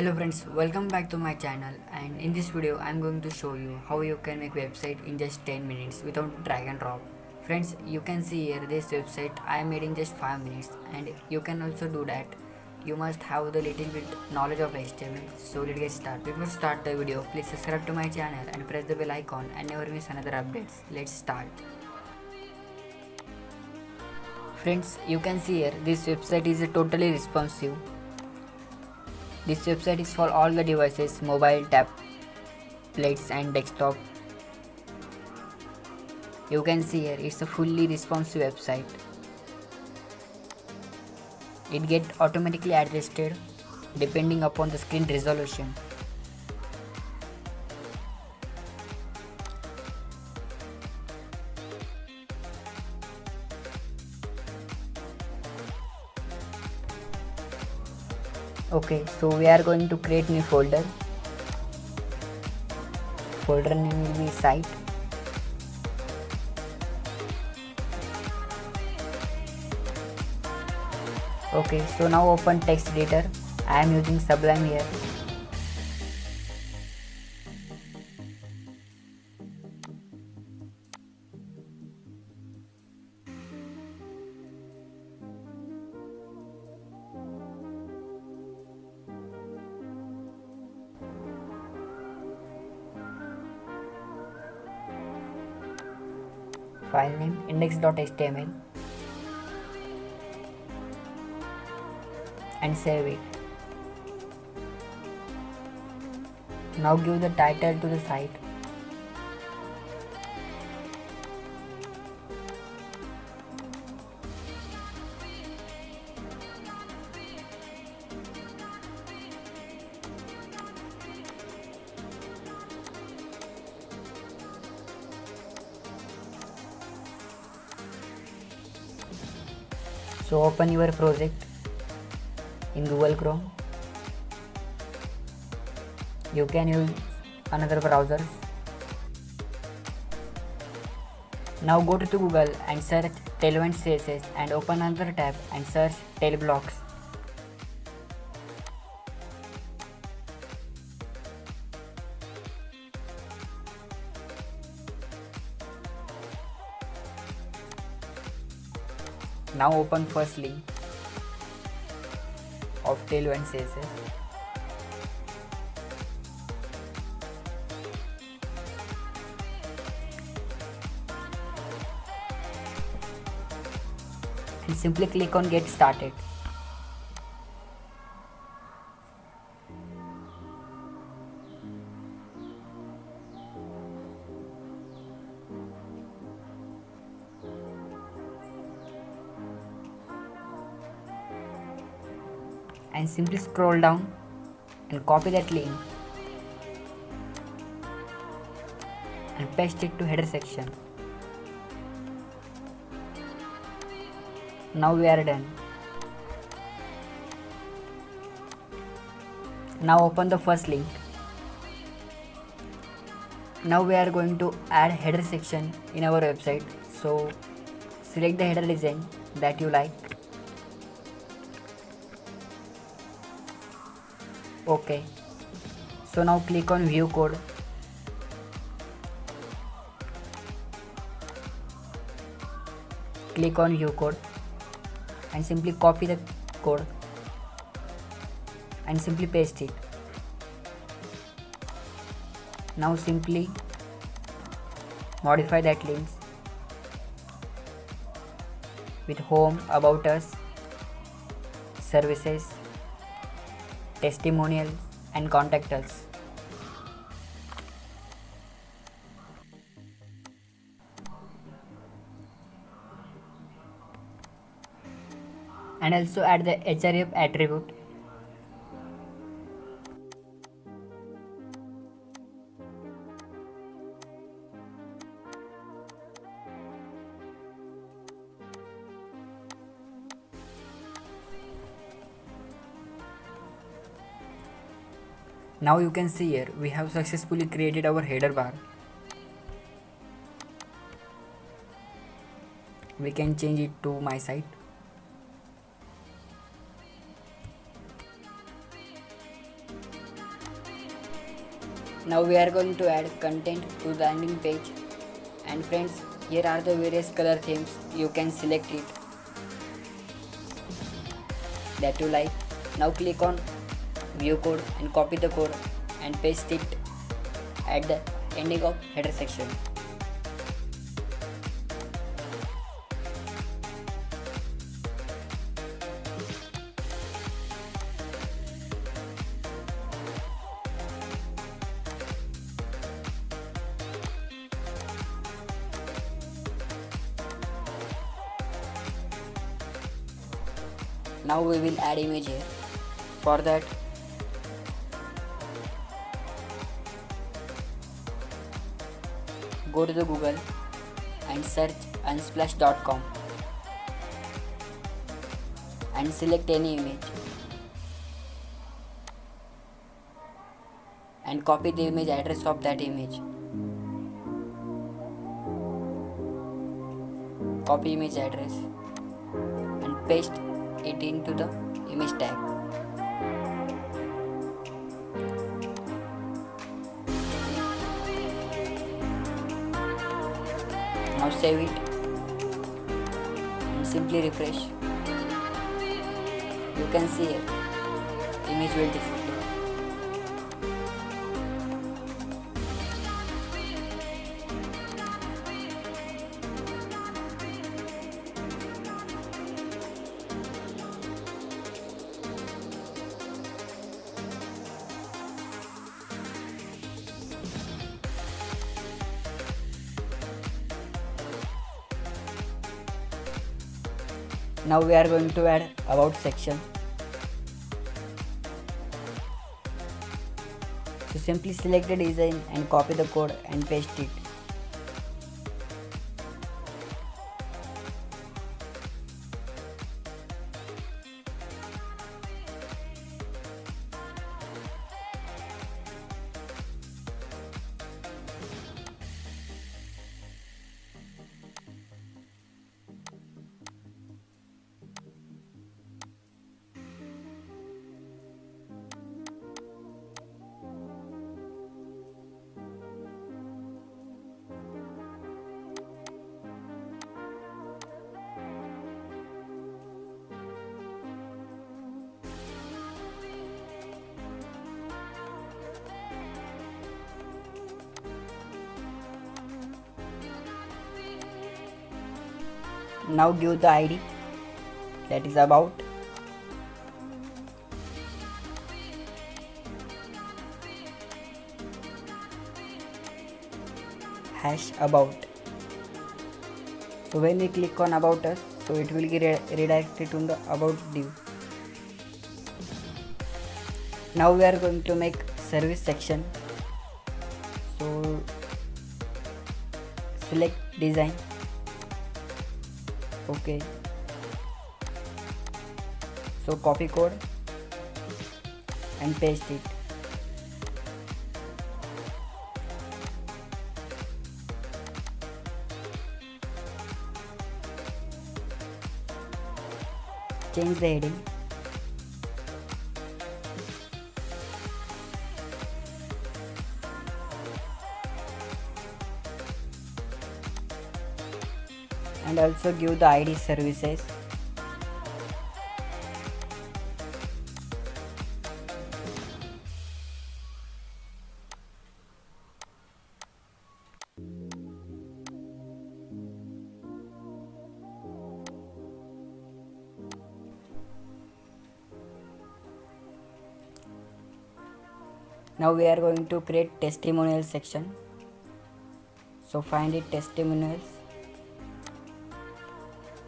Hello friends, welcome back to my channel, and in this video I am going to show you how you can make website in just 10 minutes without drag and drop. Friends, you can see here this website I made in just 5 minutes, and you can also do that. You must have the little bit knowledge of HTML. So let's get started. Before start the video, please subscribe to my channel and press the bell icon and never miss another updates. Let's start. Friends, you can see here this website is totally responsive. This website is for all the devices, mobile, tablets and desktop. You can see here it's a fully responsive website. It gets automatically adjusted depending upon the screen resolution. Okay, so we are going to create new folder. Folder name will be site. Okay, so now open text editor. I am using Sublime here. File name index.html and save it. Now give the title to the site. So open your project in Google Chrome. You can use another browser. Now go to Google and search Tailwind CSS and open another tab and search tail blocks. Now open first link of Tailwind CSS. And simply click on get started. And simply scroll down and copy that link and paste it to header section. Now we are done. Now open the first link. Now we are going to add header section in our website. So select the header design that you like. Okay, so now click on view code. Click on view code and simply copy the code and simply paste it. Now simply modify that links with home, about us, services, testimonials and contact us. And also add the href attribute. Now you can see here we have successfully created our header bar. We can change it to my site. Now we are going to add content to the landing page, and friends, here are the various color themes. You can select it that you like. Now click on view code and copy the code and paste it at the ending of header section. Now we will add image here. For that, go to the Google and search unsplash.com and select any image and copy the image address of that image. Copy image address and paste it into the image tag. Now save it and simply refresh. You can see here, image will display. Now we are going to add about section. So simply select the design and copy the code and paste it. Now give the ID, that is about, hash about. So when we click on about us, so it will get redirected to the about div. Now we are going to make service section. So select design. Okay, so copy code and paste it. Change the heading. And also give the ID services. Now we are going to create testimonial section. So find it testimonials.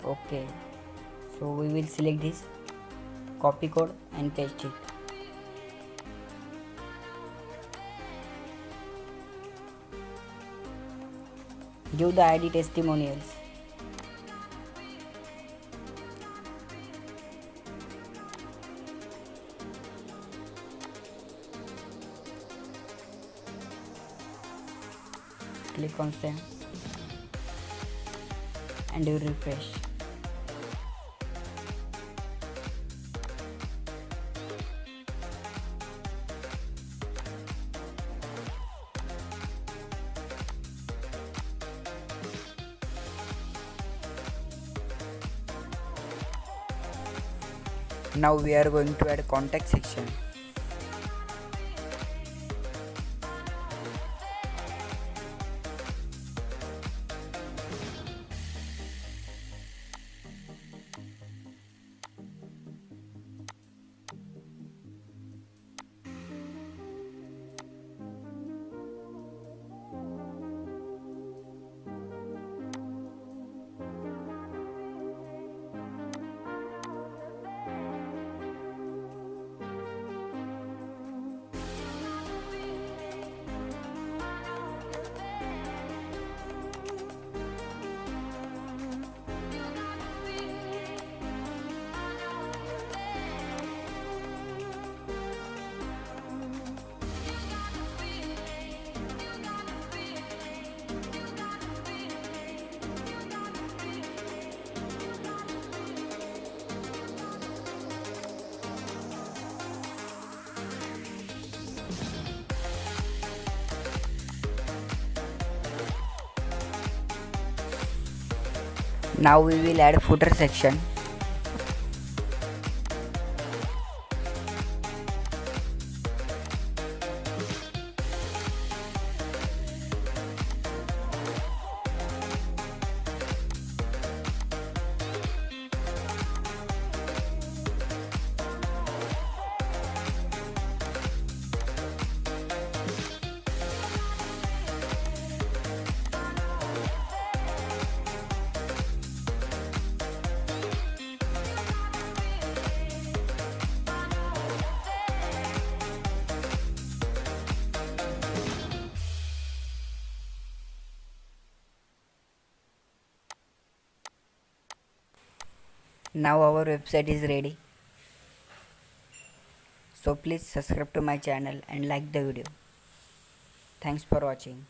Okay, so we will select this, copy code and paste it. Give the ID testimonials. Click on save and do refresh. Now we are going to add contact section. Now we will add footer section. Now our website is ready. So please subscribe to my channel and like the video. Thanks for watching.